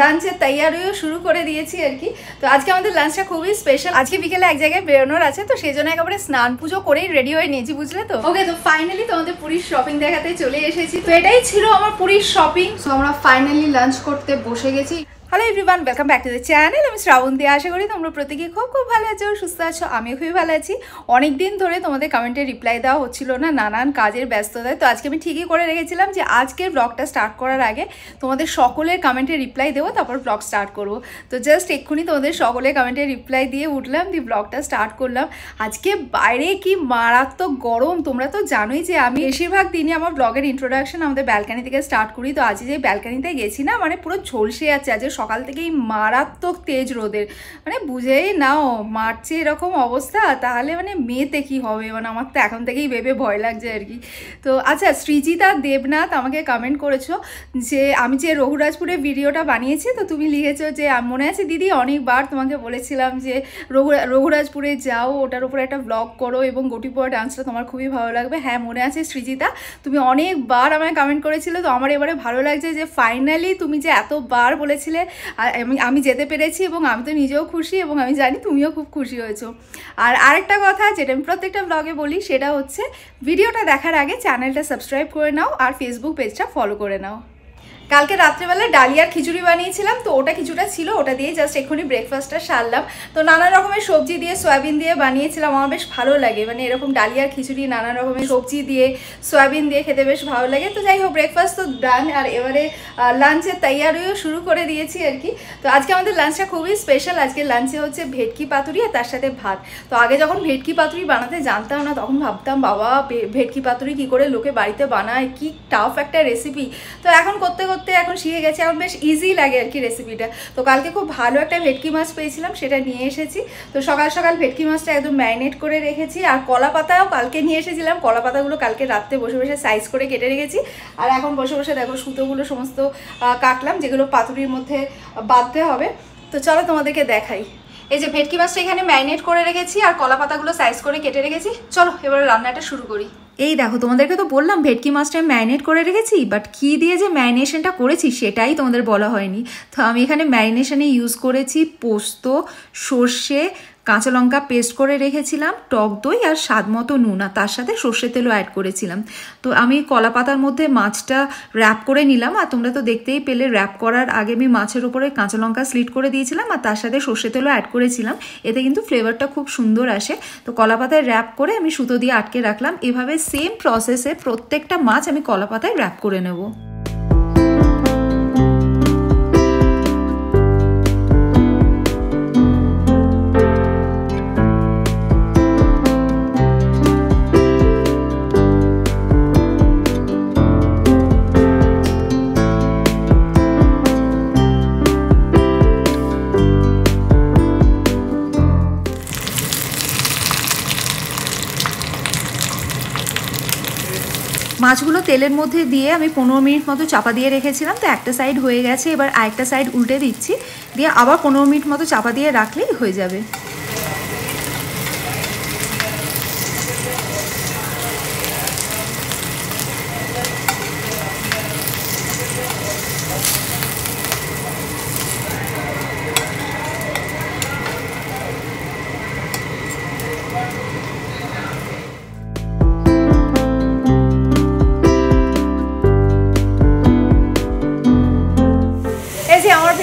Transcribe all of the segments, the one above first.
লাঞ্চের তৈয়ারিও শুরু করে দিয়েছি আর কি। তো আজকে আমাদের লাঞ্চটা খুবই স্পেশাল। আজকে বিকেলে এক জায়গায় বেরোনোর আছে, তো সেই জন্য একেবারে স্নান পুজো করেই রেডি হয়ে নিয়েছি, বুঝলে তো। ওকে, তো ফাইনালি তোমাদের পুরীর শপিং দেখাতে চলে এসেছি। তো এটাই ছিল আমার পুরীর শপিং। তো আমরা ফাইনালি লাঞ্চ করতে বসে গেছি। Hello everyone, welcome back to the channel. আমি শ্রাবন্তী। আশা করি তোমরা প্রত্যেকেই খুব ভালো আছো, সুস্থ আছো। আমিও খুবই ভালো আছি। অনেক দিন ধরে তোমাদের কমেন্টে রিপ্লাই দেওয়া হচ্ছিল না, নানান কাজের ব্যস্ততায়। তো আজকে আমি ঠিকই করে রেখেছিলাম যে আজকের ব্লগটা স্টার্ট করার আগে তোমাদের সকলের কমেন্টে রিপ্লাই দেবো, তারপর ব্লগ স্টার্ট করবো। তো জাস্ট এক্ষুনি তোমাদের সকলের কমেন্টে রিপ্লাই দিয়ে উঠলাম, দিয়ে ব্লগটা স্টার্ট করলাম। আজকে বাইরে কি মারাত্মক গরম, তোমরা তো জানোই যে আমি বেশিরভাগ দিনই আমার ব্লগের ইন্ট্রোডাকশন আমাদের ব্যালকানি থেকে স্টার্ট করি। তো আজ যে ব্যালকানিতে গেছি না, মানে পুরো ঝলসে যাচ্ছে। আজকে সকাল থেকেই মারাত্মক তেজ রোদের, মানে বুঝেই নাও মার্চে এরকম অবস্থা, তাহলে মানে মেতে কি হবে, মানে আমার তো এখন থেকেই ভেবে ভয় লাগছে আর কি। তো আচ্ছা, সৃজিতা দেবনাথ আমাকে কমেন্ট করেছো যে আমি যে রঘুরাজপুরের ভিডিওটা বানিয়েছি, তো তুমি লিখেছো যে মনে আছে দিদি অনেকবার তোমাকে বলেছিলাম যে রঘুরাজপুরে যাও, ওটার উপরে একটা ব্লগ করো এবং গটিপুয়া ডান্সটা তোমার খুবই ভালো লাগবে। হ্যাঁ মনে আছে সৃজিতা, তুমি অনেকবার আমায় কমেন্ট করেছিলে। তো আমার এবারে ভালো লাগছে যে ফাইনালি তুমি যে এতবার বলেছিলে আমি যেতে পেরেছি, এবং আমি তো নিজেও খুশি এবং আমি জানি তুমিও খুব খুশি হয়েছো। আর আরেকটা কথা যেটা আমি প্রত্যেকটা ব্লগে বলি, সেটা হচ্ছে ভিডিওটা দেখার আগে চ্যানেলটা সাবস্ক্রাইব করে নাও আর ফেসবুক পেজটা ফলো করে নাও। কালকে রাত্রেবেলা ডালিয়ার খিচুড়ি বানিয়েছিলাম, তো ওটা কিছুটা ছিল, ওটা দিয়ে জাস্ট এক্ষুনি ব্রেকফাস্টটা সারলাম। তো নানা রকমের সবজি দিয়ে সয়াবিন দিয়ে বানিয়েছিলাম, আমার বেশ ভালো লাগে, মানে এরকম ডালিয়ার খিচুড়ি নানা রকমের সবজি দিয়ে সয়াবিন দিয়ে খেতে বেশ ভালো লাগে। তো যাই হোক, ব্রেকফাস্ট তো ডান, আর এবারে লাঞ্চের তৈয়ারিও শুরু করে দিয়েছি আর কি। তো আজকে আমাদের লাঞ্চটা খুবই স্পেশাল। আজকে লাঞ্চে হচ্ছে ভেটকি পাতুরি আর তার সাথে ভাত। তো আগে যখন ভেটকি পাতুরি বানাতে জানতাম না, তখন ভাবতাম বাবা ভেটকি পাতুরি কী করে লোকে বাড়িতে বানায়, কি টাফ একটা রেসিপি। তো এখন করতে এখন শিখে গেছি, এখন বেশ ইজি লাগে আর কি রেসিপিটা। তো কালকে খুব ভালো একটা ভেটকি মাছ পেয়েছিলাম, সেটা নিয়ে এসেছি। তো সকাল সকাল ভেটকি মাছটা একদম ম্যারিনেট করে রেখেছি। আর কলা পাতাও কালকে নিয়ে এসেছিলাম, কলা পাতাগুলো কালকে রাত্রে বসে বসে সাইজ করে কেটে রেখেছি। আর এখন বসে বসে দেখো সুতোগুলো সমস্ত কাটলাম, যেগুলো পাতুরির মধ্যে বাঁধতে হবে। তো চলো তোমাদেরকে দেখাই। এই যে ভেটকি মাছটা এখানে ম্যারিনেট করে রেখেছি আর কলা পাতাগুলো সাইজ করে কেটে রেখেছি। চলো এবার রান্নাটা শুরু করি। এই দেখো, তোমাদেরকে তো বললাম ভেটকি মাছটা আমি ম্যারিনেট করে রেখেছি, বাট কী দিয়ে যে ম্যারিনেশনটা করেছি সেটাই তোমাদের বলা হয়নি। তো আমি এখানে ম্যারিনেশনে ইউজ করেছি পোস্ত, সর্ষে, কাঁচা লঙ্কা পেস্ট করে রেখেছিলাম, টক দই আর স্বাদ মতো নুন, আর তার সাথে সর্ষে তেলও অ্যাড করেছিলাম। তো আমি কলা পাতার মধ্যে মাছটা র্যাপ করে নিলাম, আর তোমরা তো দেখতেই পেলে র্যাপ করার আগে আমি মাছের উপরে কাঁচা লঙ্কা স্লিট করে দিয়েছিলাম, আর তার সাথে সর্ষে তেলও অ্যাড করেছিলাম। এতে কিন্তু ফ্লেভারটা খুব সুন্দর আসে। তো কলা পাতায় র্যাপ করে আমি সুতো দিয়ে আটকে রাখলাম। এভাবে সেম প্রসেসে প্রত্যেকটা মাছ আমি কলা পাতায় র্যাপ করে নেব। মাছগুলো তেলের মধ্যে দিয়ে আমি 15 মিনিট মতো চাপা দিয়ে রেখেছিলাম। তো একটা সাইড হয়ে গেছে, এবার আরেকটা সাইড উল্টে দিচ্ছি, দিয়ে আবার 15 মিনিট মতো চাপা দিয়ে রাখলেই হয়ে যাবে।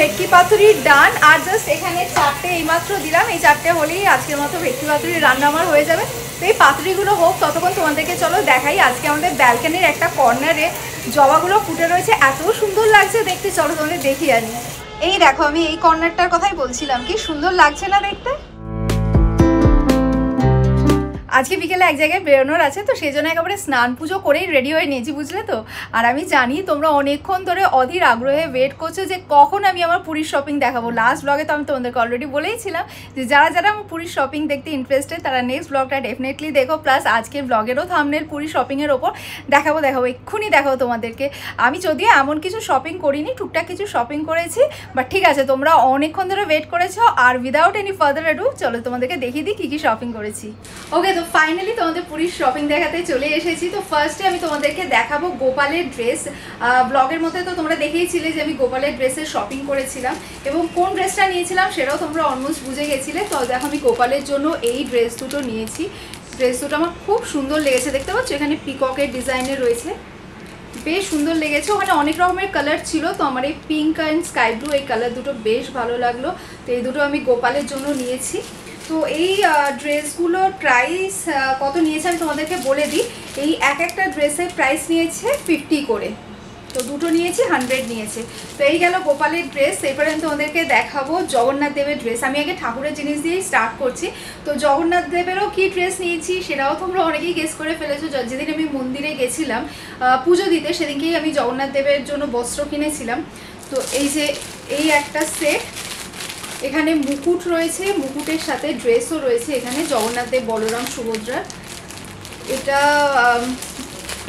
ভেটকি পাতুরি ডান, আর জাস্ট এখানে 4টে এইমাত্র দিলাম। এই 4টে হলেই আজকের মতো ভেটকি পাতুরি রান্না আমার হয়ে যাবে। তো এই পাতুরিগুলো হোক, ততক্ষণ তোমাদেরকে চলো দেখাই আজকে আমাদের ব্যালকানির একটা কর্নারে জবাগুলো ফুটে রয়েছে, এত সুন্দর লাগছে দেখতে। চলো তোমাদের দেখিয়ে আনি। এই দেখো, আমি এই কর্নারটার কথাই বলছিলাম, কি সুন্দর লাগছে না দেখতে। আজকে বিকেলে এক জায়গায় বেরোনোর আছে, তো সেই জন্য একেবারে স্নান পুজো করেই রেডি হয়ে নিয়েছি, বুঝলে তো। আর আমি জানি তোমরা অনেকক্ষণ ধরে অধীর আগ্রহে ওয়েট করছো যে কখন আমি আমার পুরীর শপিং দেখাবো। লাস্ট ব্লগে তো আমি তোমাদেরকে অলরেডি বলেইছিলাম যে যারা যারা আমার পুরীর শপিং দেখতে ইন্টারেস্টেড তারা নেক্সট ব্লগটা ডেফিনেটলি দেখো। প্লাস আজকের ব্লগেরও থাম্বনেল পুরীর শপিংয়ের ওপর দেখাবো এক্ষুনি দেখাবো তোমাদেরকে। আমি যদিও এমন কিছু শপিং করিনি, টুকটাক কিছু শপিং করেছি, বাট ঠিক আছে, তোমরা অনেকক্ষণ ধরে ওয়েট করেছো। আর উইদাউট এনি ফার্দার অ্যাডু চলো তোমাদেরকে দেখিয়ে দিই কী কী শপিং করেছি। ওকে, তো তো ফাইনালি তোমাদের পুরীর শপিং দেখাতে চলে এসেছি। তো ফার্স্টে আমি তোমাদেরকে দেখাবো গোপালের ড্রেস। ব্লগের মধ্যে তো তোমরা দেখেইছিলে যে আমি গোপালের ড্রেসের শপিং করেছিলাম এবং কোন ড্রেসটা নিয়েছিলাম সেটাও তোমরা অলমোস্ট বুঝে গেছিলে। তো দেখো আমি গোপালের জন্য এই ড্রেস দুটো নিয়েছি। ড্রেস দুটো আমার খুব সুন্দর লেগেছে, দেখতে পাচ্ছ এখানে পিককের ডিজাইনের রয়েছে, বেশ সুন্দর লেগেছে। ওখানে অনেক রকমের কালার ছিল, তো আমার এই পিঙ্ক অ্যান্ড স্কাই ব্লু এই কালার দুটো বেশ ভালো লাগলো। তো এই দুটো আমি গোপালের জন্য নিয়েছি। তো এই ড্রেসগুলোর প্রাইস কত নিয়েছে আমি তোমাদেরকে বলে দিই। এই একটা ড্রেসের প্রাইস নিয়েছে 50 করে, তো দুটো নিয়েছি 100 নিয়েছে। তো এই গেল গোপালের ড্রেস। এরপরে আমি তোমাদেরকে দেখাবো জগন্নাথ দেবের ড্রেস। আমি আগে ঠাকুরের জিনিস দিয়েই স্টার্ট করছি। তো জগন্নাথ দেবেরও কী ড্রেস নিয়েছি সেটাও তোমরা অনেকেই গেস করে ফেলেছো। যেদিন আমি মন্দিরে গেছিলাম পুজো দিতে, সেদিনকেই আমি জগন্নাথ দেবের জন্য বস্ত্র কিনেছিলাম। তো এই যে এই একটা সেট, এখানে মুকুট রয়েছে, মুকুটের সাথে ড্রেসও রয়েছে এখানে জগন্নাথ দেব, বলরাম, সুভদ্রার।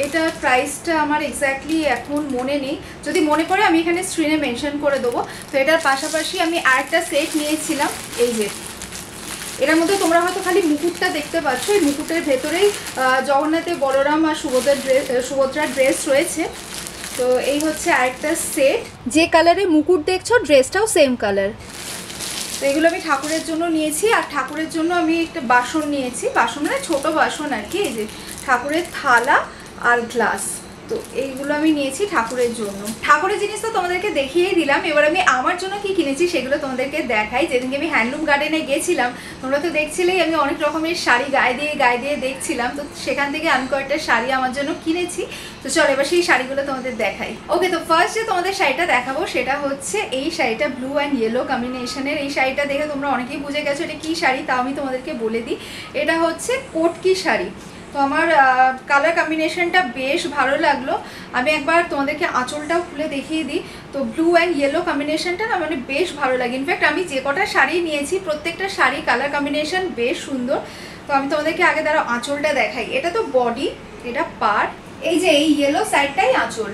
এটার প্রাইসটা আমার এক্স্যাক্টলি এখন মনে নেই, যদি মনে পড়ে আমি এখানে স্ক্রিনে মেনশন করে দেবো। তো এটার পাশাপাশি আমি আরেকটা সেট নিয়েছিলাম, এই যে এটার মধ্যে তোমরা হয়তো খালি মুকুটটা দেখতে পাচ্ছ, এই মুকুটের ভেতরেই জগন্নাথের, বলরাম আর সুভদ্রার ড্রেস রয়েছে। তো এই হচ্ছে আরেকটা সেট, যে কালারে মুকুট দেখছো ড্রেসটাও সেম কালার। তো এগুলো আমি ঠাকুরের জন্য নিয়েছি। আর ঠাকুরের জন্য আমি একটা বাসন নিয়েছি, বাসন মানে ছোটো বাসন আর কি, এই যে ঠাকুরের থালা আর গ্লাস। তো এইগুলো আমি নিয়েছি ঠাকুরের জন্য। ঠাকুরের জিনিস তো তোমাদেরকে দেখিয়েই দিলাম, এবার আমি আমার জন্য কি কিনেছি সেগুলো তোমাদেরকে দেখাই। যেদিনকে আমি হ্যান্ডলুম গার্ডেনে গেছিলাম তোমরা তো দেখছিলেই, আমি অনেক রকমের শাড়ি গায়ে দিয়ে দেখছিলাম। তো সেখান থেকে আমি কয়েকটা শাড়ি আমার জন্য কিনেছি। তো চলো এবার সেই শাড়িগুলো তোমাদের দেখাই। ওকে, তো ফার্স্ট যে তোমাদের শাড়িটা দেখাবো সেটা হচ্ছে এই শাড়িটা, ব্লু অ্যান্ড ইয়েলো কম্বিনেশনের। এই শাড়িটা দেখে তোমরা অনেকেই বুঝে গেছো এটা কী শাড়ি, তাও আমি তোমাদেরকে বলে দিই। এটা হচ্ছে কোটকি শাড়ি। তো আমার কালার কম্বিনেশনটা বেশ ভালো লাগলো। আমি একবার তোমাদেরকে আঁচলটাও খুলে দেখিয়ে দিই। তো ব্লু অ্যান্ড ইয়েলো কম্বিনেশনটা না মানে বেশ ভালো লাগে। ইনফ্যাক্ট আমি যে কটা শাড়ি নিয়েছি প্রত্যেকটা শাড়ি কালার কম্বিনেশন বেশ সুন্দর। তো আমি তোমাদেরকে আগে দাঁড়াও আঁচলটা দেখাই। এটা তো বডি, এটা পার, এই যে এই ইয়েলো সাইডটাই আঁচল।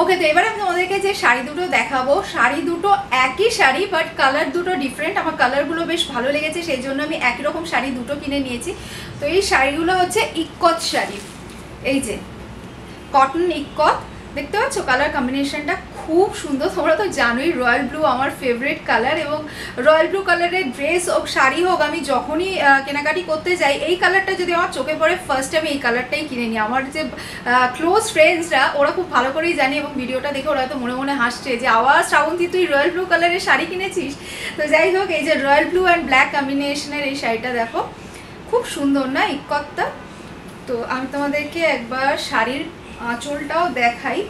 ওকে, তো এবার আমি তোমাদেরকে যে শাড়ি দুটো দেখাবো, শাড়ি দুটো একই শাড়ি বাট কালার দুটো ডিফারেন্ট। আমার কালারগুলো বেশ ভালো লেগেছে, সেই জন্য আমি একই রকম শাড়ি দুটো কিনে নিয়েছি। তো এই শাড়িগুলো হচ্ছে ইক্কত শাড়ি, এই যে কটন ইক্কত, দেখতে পাচ্ছ কালার কম্বিনেশনটা খুব সুন্দর। তোমরা তো জানোই রয়্যাল ব্লু আমার ফেভারিট কালার, এবং রয়্যাল ব্লু কালারের ড্রেস হোক শাড়ি হোক আমি যখনই কেনাকাটি করতে যাই এই কালারটা যদি আমার চোখে পড়ে ফার্স্টে আমি এই কালারটাই কিনে নিই। আমার যে ক্লোজ ফ্রেন্ডসরা ওরা খুব ভালো করেই জানি, এবং ভিডিওটা দেখে ওরা তো মনে মনে হাসছে যে আওয়াজ শ্রাবন্তী তুই রয়্যাল ব্লু কালারের শাড়ি কিনেছিস। তো যাই হোক, এই যে রয়্যাল ব্লু অ্যান্ড ব্ল্যাক কম্বিনেশনের এই শাড়িটা দেখো খুব সুন্দর না ইক্কতটা। তো আমি তোমাদেরকে একবার শাড়ির আঁচলটাও দেখাই।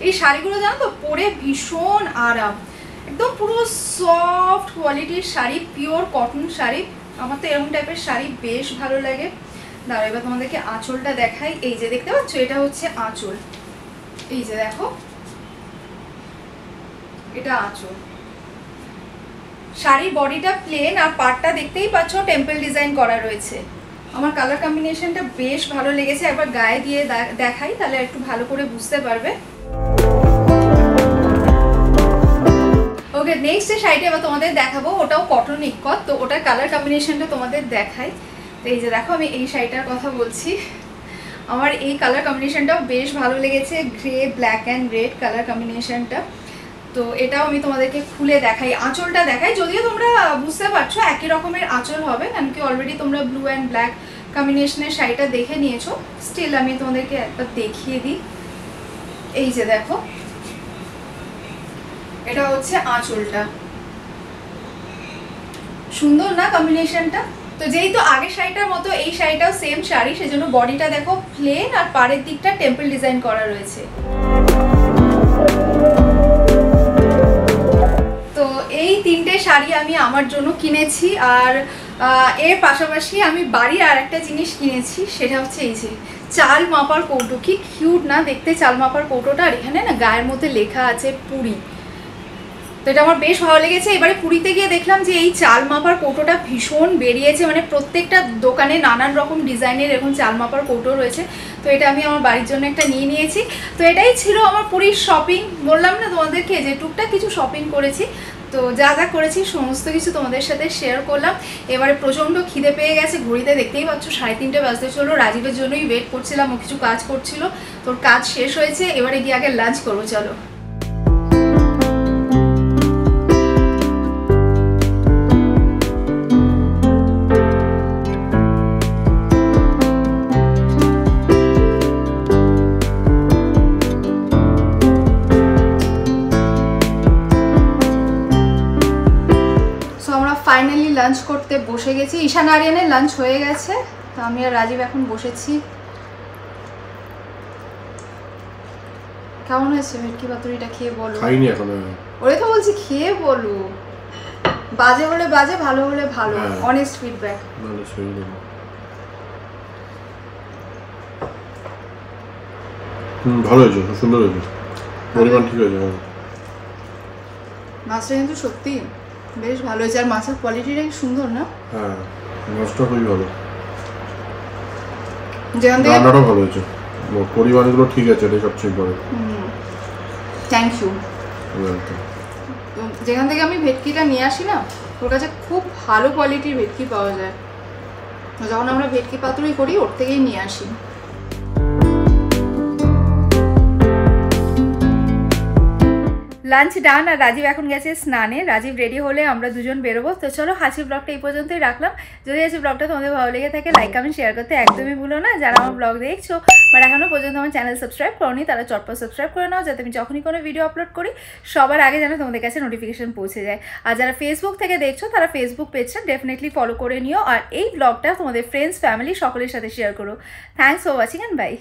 এই শাড়িগুলো জানো তো পরে ভীষণ আরাম, একদম পুরো সফট কোয়ালিটির শাড়ি, পিওর কটন শাড়ি। আমার তো এরকম টাইপের শাড়ি বেশ ভালো লাগে। দাঁড়া এবার তোমাদেরকে আঁচলটা দেখাই। এই যে দেখতে পাচ্ছ এটা হচ্ছে আঁচল, এই যে দেখো এটা আঁচল। শাড়ির বডিটা প্লেন আর পাড়টা দেখতেই পাচ্ছ টেম্পল ডিজাইন করা রয়েছে। আমার কালার কম্বিনেশনটা বেশ ভালো লেগেছে, একবার গায়ে দিয়ে দেখাই তাহলে একটু ভালো করে বুঝতে পারবে। ওকে, নেক্সট যে শাড়িটা এবার তোমাদের দেখাবো ওটাও কটন ইক্কত। তো ওটার কালার কম্বিনেশনটা তোমাদের দেখাই। তো এই যে দেখো আমি এই শাড়িটার কথা বলছি, আমার এই কালার কম্বিনেশনটাও বেশ ভালো লেগেছে, grey black and red colour কম্বিনেশনটা। তো এটাও আমি তোমাদেরকে খুলে দেখাই, আঁচলটা দেখাই। যদিও তোমরা বুঝতে পারছো একই রকমের আঁচল হবে, কারণ কি অলরেডি তোমরা ব্লু অ্যান্ড ব্ল্যাক কম্বিনেশনের শাড়িটা দেখে নিয়েছো। স্টিল আমি তোমাদেরকে একবার দেখিয়ে দিই। এই যে দেখো এটা হচ্ছে আঁচলটা, সুন্দর না কম্বিনেশনটা। তো যেহেতু আগের শাড়িটার মতো এই শাড়িটাও সেম শাড়ি, সেজন্য বডিটা দেখো প্লেন আর পাড়ের দিকটা টেম্পল ডিজাইন করা রয়েছে। তো এই তিনটে শাড়ি আমি আমার জন্য কিনেছি। আর এর পাশাপাশি আমি বাড়ির আর একটা জিনিস কিনেছি, সেটা হচ্ছে এই যে চাল মাপার কৌটো। কি কিউট না দেখতে চাল মাপার কৌটোটা, আর এখানে না গায়ের মধ্যে লেখা আছে পুরী। তো এটা আমার বেশ ভালো লেগেছে। এবারে পুরীতে গিয়ে দেখলাম যে এই চাল মাপার কৌটোটা ভীষণ বেরিয়েছে, মানে প্রত্যেকটা দোকানে নানান রকম ডিজাইনের এরকম চাল মাপার কৌটো রয়েছে। তো এটা আমি আমার বাড়ির জন্য একটা নিয়ে নিয়েছি। তো এটাই ছিল আমার পুরীর শপিং। বললাম না তোমাদেরকে যে টুকটাক কিছু শপিং করেছি। তো যা যা করেছি সমস্ত কিছু তোমাদের সাথে শেয়ার করলাম। এবারে প্রচণ্ড খিদে পেয়ে গেছে, ঘড়িতে দেখতেই পাচ্ছ 3:30 বাজতে চলো। রাজীবের জন্যই ওয়েট করছিলাম, ও কিছু কাজ করছিল, তোর কাজ শেষ হয়েছে, এবারে গিয়ে আগে লাঞ্চ করবো চলো। ফাইনালি লাঞ্চ করতে বসে গেছি। ঈশান আরিয়ানের লাঞ্চ হয়ে গেছে, তো আমি আর রাজীব এখন বসেছি। কেমন হয়েছে ভেটকি পাতুরিটা, খেয়ে বলো। খাইনি এখনো। ওরে তো বলছি খেয়ে বলো, বাজে হলে বাজে, ভালো হলে ভালো, অনেস্ট ফিডব্যাক। ভালো সুন্দর। ভালো হয়েছে, সুন্দর হয়েছে, পরিমাণ ঠিক হয়েছে। মাছটা কিন্তু সত্যি বেশ ভালো হয়েছে, আর মাছের কোয়ালিটিটা কি সুন্দর না? হ্যাঁ, মাছটা খুবই ভালো, রান্নাটাও ভালো হয়েছে, পরিমাণগুলো ঠিক আছে, এটাই সবচেয়ে বড়। Thank you. যেখান থেকে আমি ভেটকিটা নিয়ে আসি না, ওর কাছে খুব ভালো কোয়ালিটির ভেটকি পাওয়া যায়। যখন আমরা ভেটকি পাতুরি করি ওর থেকেই নিয়ে আসি। লাঞ্চ ডান, আর রাজীব এখন গেছে স্নানে। রাজীব রেডি হলে আমরা দুজন বেরোবো। তো চলো হাসির ব্লগটা এই পর্যন্তই রাখলাম। যদি হাসির ব্লগটা তোমাদের ভালো লেগে থাকে লাইক কমেন্ট শেয়ার করতে একদমই ভুলো না। যারা আমার ব্লগ দেখছো বাট এখনো পর্যন্ত আমার চ্যানেল সাবস্ক্রাইব করোনি তারা চটপট সাবস্ক্রাইব করে নাও, যাতে আমি যখনই কোনো ভিডিও আপলোড করি সবার আগে যেন তোমাদের কাছে নোটিফিকেশন পৌঁছে যায়। আর যারা ফেসবুক থেকে দেখছো তারা ফেসবুক পেজটা ডেফিনেটলি ফলো করে নিও, আর এই ব্লগটা তোমাদের ফ্রেন্ডস ফ্যামিলি সকলের সাথে শেয়ার করো। Thanks for watching and by.